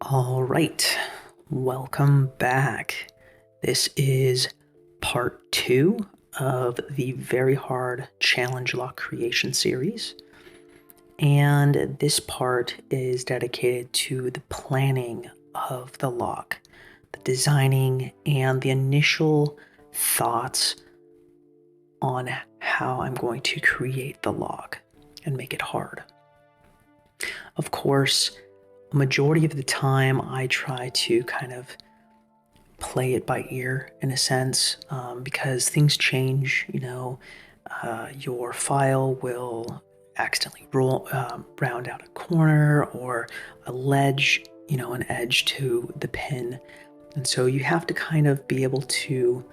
All right, welcome back. This is part 2 of the Very Hard Challenge Lock Creation series. And this part is dedicated to the planning of the lock, the designing, and the initial thoughts on how I'm going to create the lock and make it hard. Of course, a majority of the time I try to kind of play it by ear in a sense, because things change. Your file will accidentally round out a corner or a ledge, an edge to the pin. And so you have to kind of be able to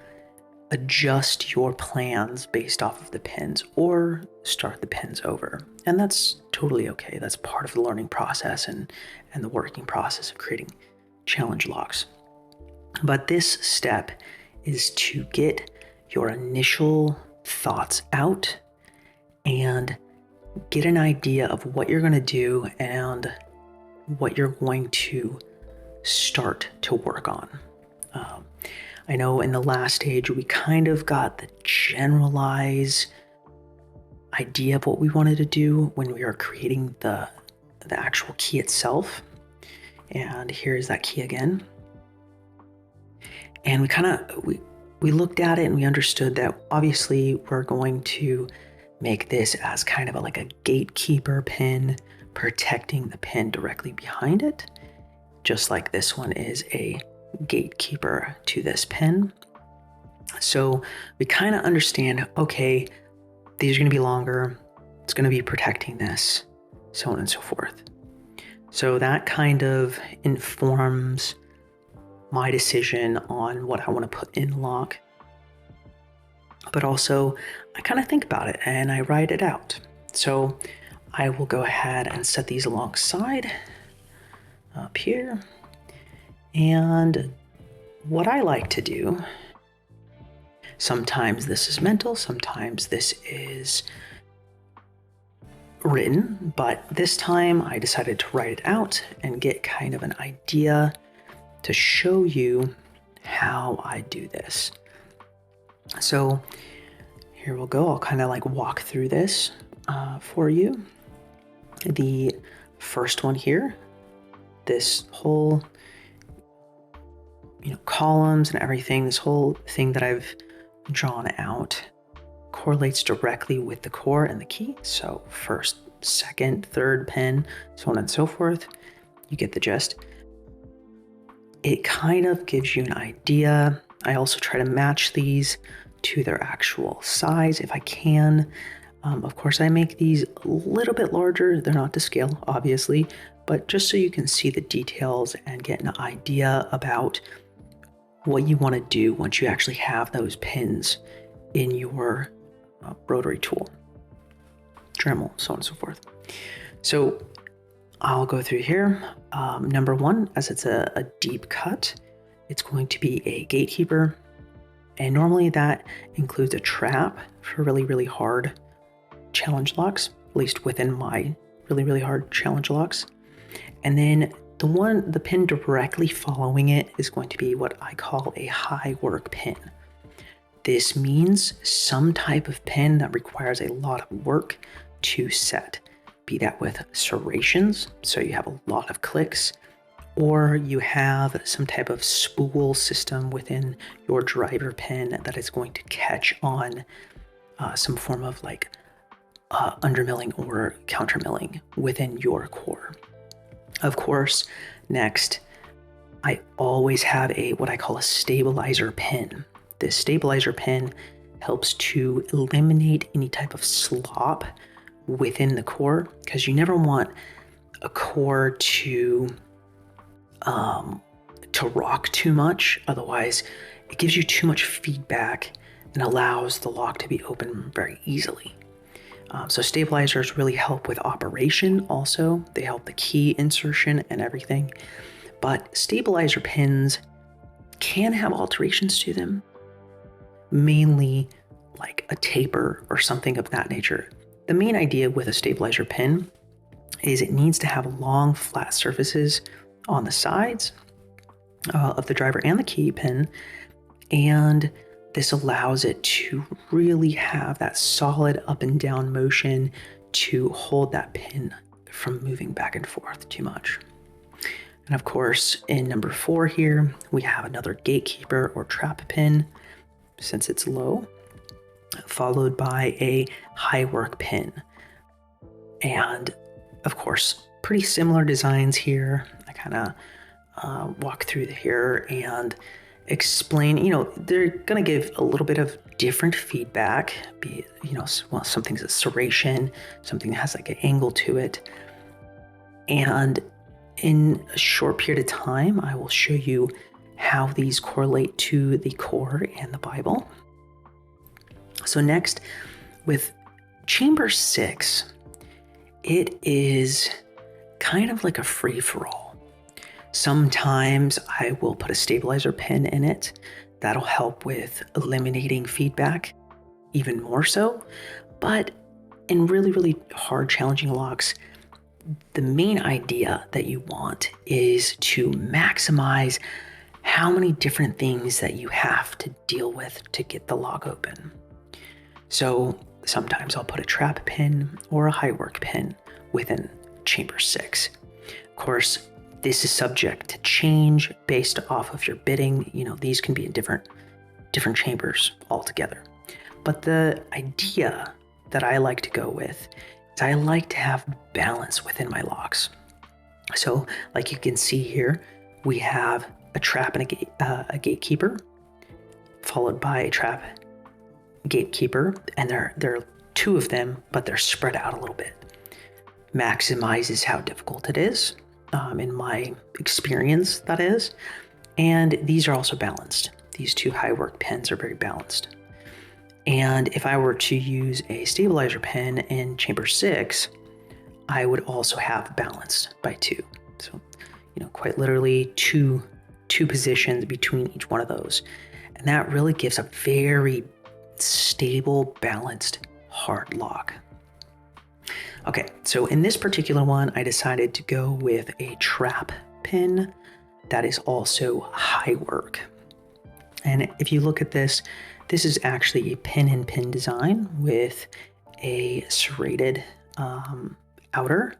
adjust your plans based off of the pins or start the pins over. And that's totally okay. That's part of the learning process and the working process of creating challenge locks. But this step is to get your initial thoughts out and get an idea of what you're going to do and what you're going to start to work on. I know in the last stage, we kind of got the generalized idea of what we wanted to do when we were creating the actual key itself. And here's that key again. And we looked at it and we understood that obviously we're going to make this as kind of like a gatekeeper pin, protecting the pin directly behind it, just like this one is a gatekeeper to this pin. So we kind of understand, okay, these are going to be longer, it's going to be protecting this, so on and so forth. So that kind of informs my decision on what I want to put in lock. But also, I kind of think about it and I write it out. So I will go ahead and set these alongside up here. And what I like to do, sometimes this is mental, sometimes this is written, but this time I decided to write it out and get kind of an idea to show you how I do this. So here we'll go. I'll kind of like walk through this for you. The first one here, this whole columns and everything, this whole thing that I've drawn out correlates directly with the core and the key. So first, second, third pin, so on and so forth. You get the gist. It kind of gives you an idea. I also try to match these to their actual size if I can. Of course, I make these a little bit larger. They're not to scale, obviously, but just so you can see the details and get an idea about what you want to do once you actually have those pins in your rotary tool, Dremel, so on and so forth. So I'll go through here. Number one, as it's a deep cut, it's going to be a gatekeeper. And normally that includes a trap for really, really hard challenge locks, at least within my really, really hard challenge locks. And then the pin directly following it is going to be what I call a high work pin. This means some type of pin that requires a lot of work to set, be that with serrations, so you have a lot of clicks, or you have some type of spool system within your driver pin that is going to catch on some form of like undermilling or countermilling within your core. Of course, next, I always have what I call a stabilizer pin. This stabilizer pin helps to eliminate any type of slop within the core, because you never want a core to rock too much. Otherwise, it gives you too much feedback and allows the lock to be open very easily. So stabilizers really help with operation also. They help the key insertion and everything. But stabilizer pins can have alterations to them, mainly like a taper or something of that nature. The main idea with a stabilizer pin is it needs to have long, flat surfaces on the sides of the driver and the key pin, and this allows it to really have that solid up and down motion to hold that pin from moving back and forth too much. And of course, in number 4 here, we have another gatekeeper or trap pin, since it's low, followed by a high work pin. And of course, pretty similar designs here. I kind of walk through here and explain, they're going to give a little bit of different feedback, be it, well, something's a serration, something that has like an angle to it. And in a short period of time, I will show you how these correlate to the core and the Bible. So next, with chamber 6, it is kind of like a free-for-all. Sometimes I will put a stabilizer pin in it. That'll help with eliminating feedback even more so. But in really, really hard, challenging locks, the main idea that you want is to maximize how many different things that you have to deal with to get the lock open. So sometimes I'll put a trap pin or a high work pin within chamber 6. Of course, this is subject to change based off of your bidding. These can be in different chambers altogether. But the idea that I like to go with is I like to have balance within my locks. So like you can see here, we have a trap and a gatekeeper, followed by a trap gatekeeper, and there are 2 of them, but they're spread out a little bit. Maximizes how difficult it is, in my experience, that is. And these are also balanced. These 2 high work pins are very balanced. And if I were to use a stabilizer pin in chamber 6, I would also have balanced by 2. So, quite literally two positions between each one of those. And that really gives a very stable, balanced, hard lock. Okay, so in this particular one, I decided to go with a trap pin that is also high work. And if you look at this is actually a pin-in-pin design with a serrated outer.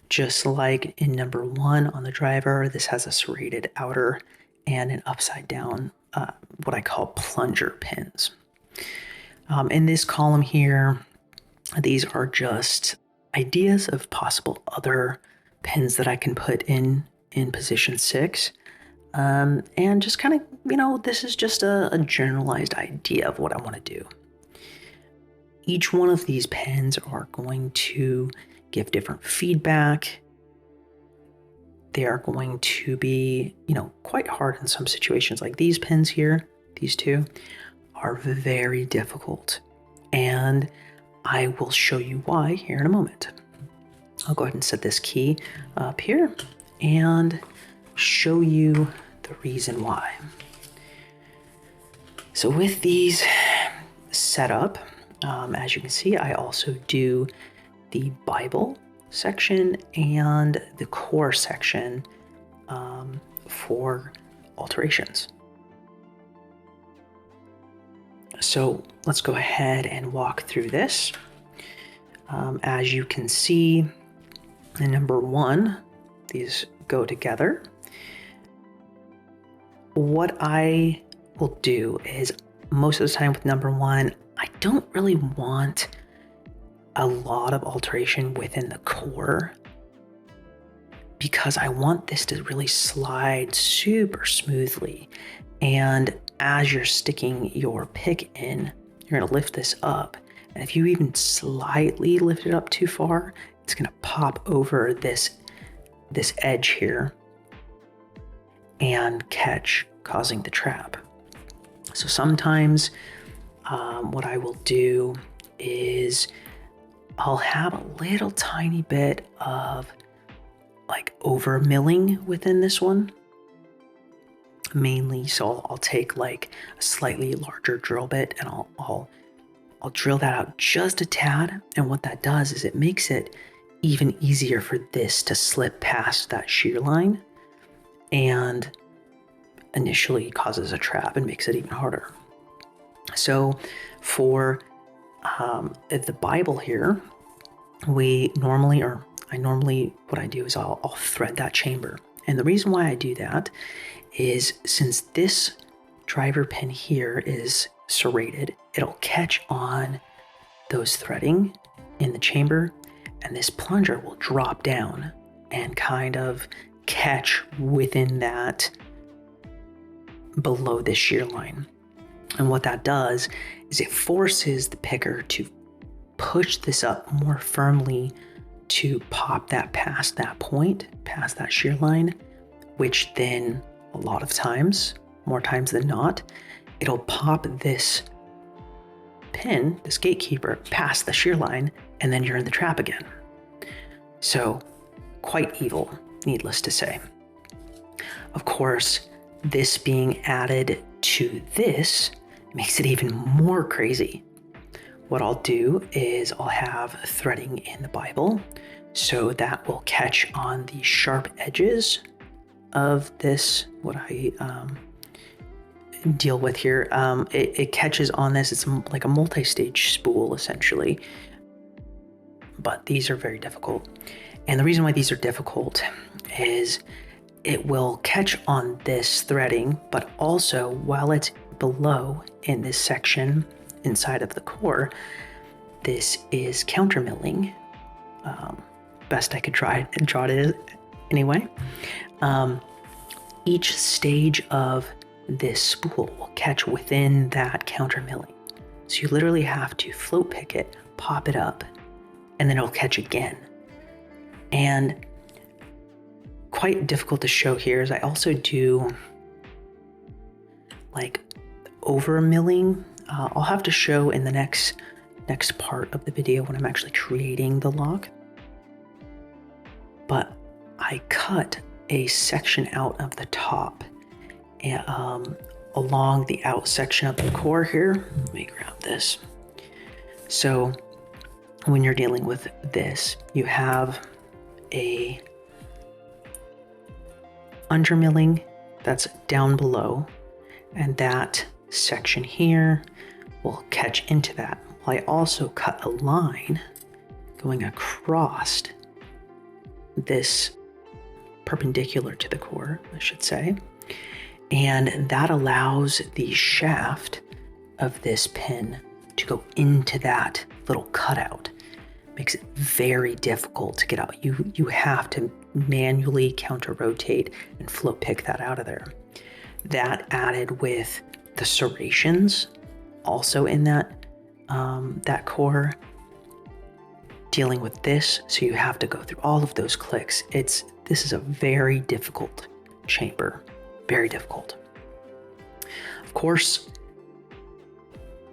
Just like in number 1 on the driver, this has a serrated outer and an upside down, what I call plunger pins. In this column here, these are just ideas of possible other pins that I can put in position 6. And just kind of, this is just a generalized idea of what I want to do. Each one of these pins are going to give different feedback. They are going to be, quite hard in some situations. Like these pins here, these 2, are very difficult. And I will show you why here in a moment. I'll go ahead and set this key up here and show you the reason why. So with these set up, as you can see, I also do the Bible section and the core section for alterations. So let's go ahead and walk through this. As you can see, in number 1, these go together. What I will do is, most of the time with number 1, I don't really want a lot of alteration within the core, because I want this to really slide super smoothly. And as you're sticking your pick in, you're going to lift this up. And if you even slightly lift it up too far, it's going to pop over this edge here and catch, causing the trap. So sometimes what I will do is I'll have a little tiny bit of like over milling within this one. Mainly, so I'll take like a slightly larger drill bit and I'll drill that out just a tad. And what that does is it makes it even easier for this to slip past that shear line. and initially causes a trap and makes it even harder. So for the Bible here, what I do is I'll thread that chamber. And the reason why I do that is since this driver pin here is serrated, it'll catch on those threading in the chamber, and this plunger will drop down and kind of catch within that below this shear line. And what that does is it forces the picker to push this up more firmly to pop that past that point, past that shear line, which then a lot of times, more times than not, it'll pop this pin, this gatekeeper, past the shear line, and then you're in the trap again. So quite evil, needless to say. Of course, this being added to this makes it even more crazy. What I'll do is I'll have threading in the Bible, so that will catch on the sharp edges of this, what I deal with here. It catches on this. It's like a multi-stage spool, essentially. But these are very difficult. And the reason why these are difficult is it will catch on this threading, but also while it's below in this section inside of the core, this is countermilling. Best I could draw it anyway. Each stage of this spool will catch within that countermilling. So you literally have to float pick it, pop it up, and then it'll catch again. And quite difficult to show here is I also do like over milling. I'll have to show in the next part of the video when I'm actually creating the lock. But I cut a section out of the top along the out section of the core here. Let me grab this. So when you're dealing with this, you have a undermilling that's down below, and that section here will catch into that. I also cut a line going across this perpendicular to the core, I should say, and that allows the shaft of this pin to go into that little cutout. Makes it very difficult to get out. You have to manually counter rotate and float pick that out of there. That added with the serrations also in that that core, dealing with this, so you have to go through all of those clicks. This is a very difficult chamber, very difficult. Of course,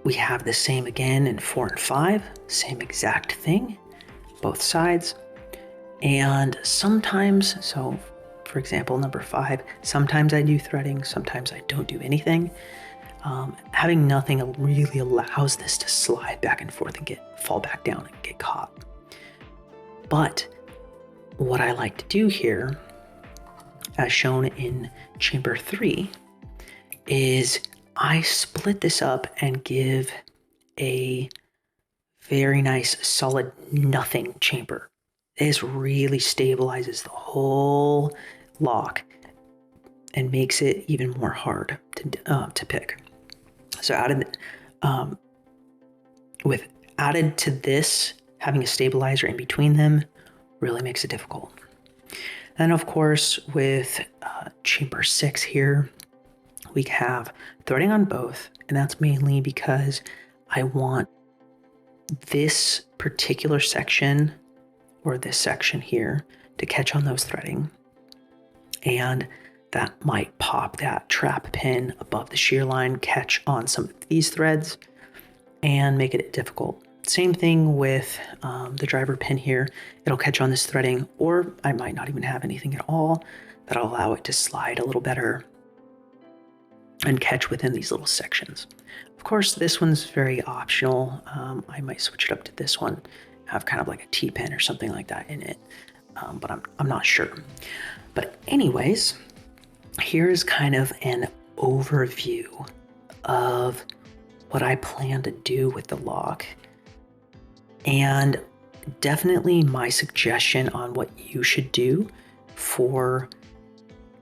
we have the same again in 4 and 5, same exact thing, both sides. And sometimes, so for example, number 5, sometimes I do threading, sometimes I don't do anything. Having nothing really allows this to slide back and forth and fall back down and get caught. But what I like to do here, as shown in chamber 3, is I split this up and give a very nice solid nothing chamber. This really stabilizes the whole lock and makes it even more hard to pick. So added to this, having a stabilizer in between them really makes it difficult. And of course, with chamber 6 here, we have threading on both, and that's mainly because I want this particular section, or this section here, to catch on those threading. And that might pop that trap pin above the shear line, catch on some of these threads, and make it difficult. Same thing with the driver pin here. It'll catch on this threading, or I might not even have anything at all. That'll allow it to slide a little better and catch within these little sections. Of course, this one's very optional. I might switch it up to this one, have kind of like a T-pin or something like that in it, but I'm not sure. But anyways, here's kind of an overview of what I plan to do with the lock. And definitely my suggestion on what you should do for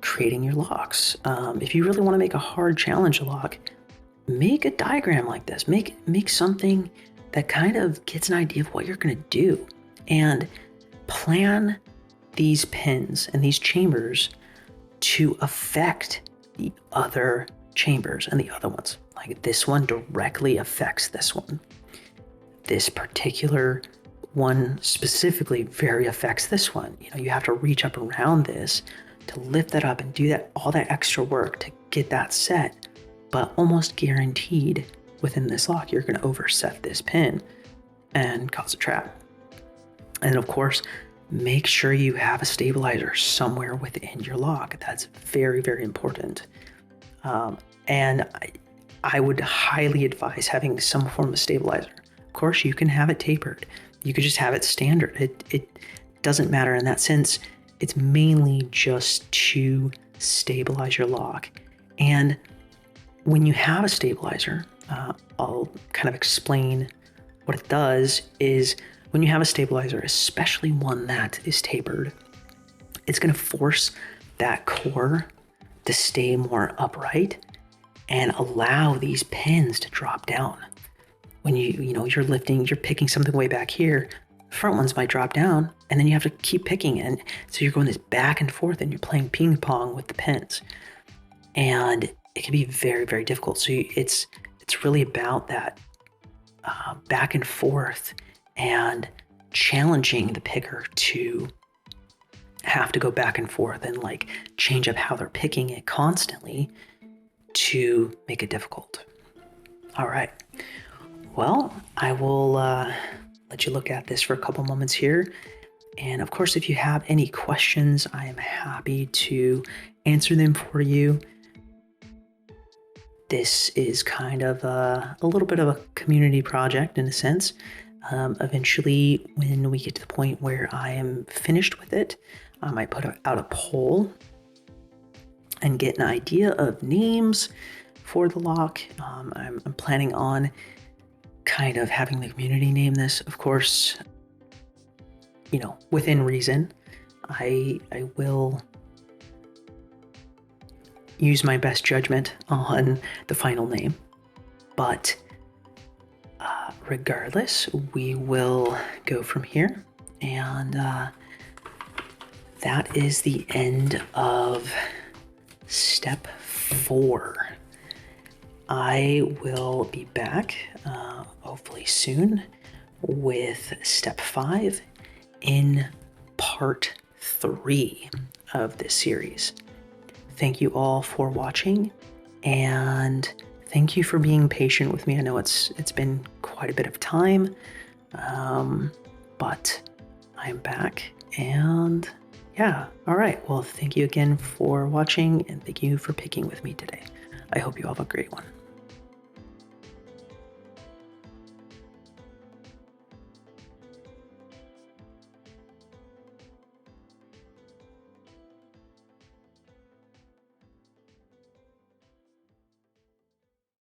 creating your locks. If you really want to make a hard challenge lock, make a diagram like this. Make something that kind of gets an idea of what you're going to do, and plan these pins and these chambers to affect the other chambers and the other ones. Like this one directly affects this one. This particular one specifically very affects this one. You know, you have to reach up around this to lift that up and do that, all that extra work to get that set. But almost guaranteed within this lock, you're going to overset this pin and cause a trap. And of course, make sure you have a stabilizer somewhere within your lock. That's very, very important. And I would highly advise having some form of stabilizer. Of course, you can have it tapered. You could just have it standard. It doesn't matter in that sense. It's mainly just to stabilize your lock. And when you have a stabilizer, I'll kind of explain what it does is when you have a stabilizer, especially one that is tapered, it's going to force that core to stay more upright and allow these pins to drop down. When you're lifting, you're picking something way back here, the front ones might drop down and then you have to keep picking it. So you're going this back and forth and you're playing ping pong with the pins. And it can be very, very difficult. So it's really about that back and forth and challenging the picker to have to go back and forth and like change up how they're picking it constantly to make it difficult. All right. Well, I will let you look at this for a couple moments here. And of course, if you have any questions, I am happy to answer them for you. This is kind of a little bit of a community project in a sense. Eventually, when we get to the point where I am finished with it, I might put out a poll and get an idea of names for the lock. I'm planning on kind of having the community name this, of course, within reason. I will use my best judgment on the final name, but regardless, we will go from here. And that is the end of step 4. I will be back hopefully soon with step 5 in part 3 of this series. Thank you all for watching, and thank you for being patient with me. I know it's been quite a bit of time, but I'm back, and yeah. All right. Well, thank you again for watching, and thank you for picking with me today. I hope you all have a great one.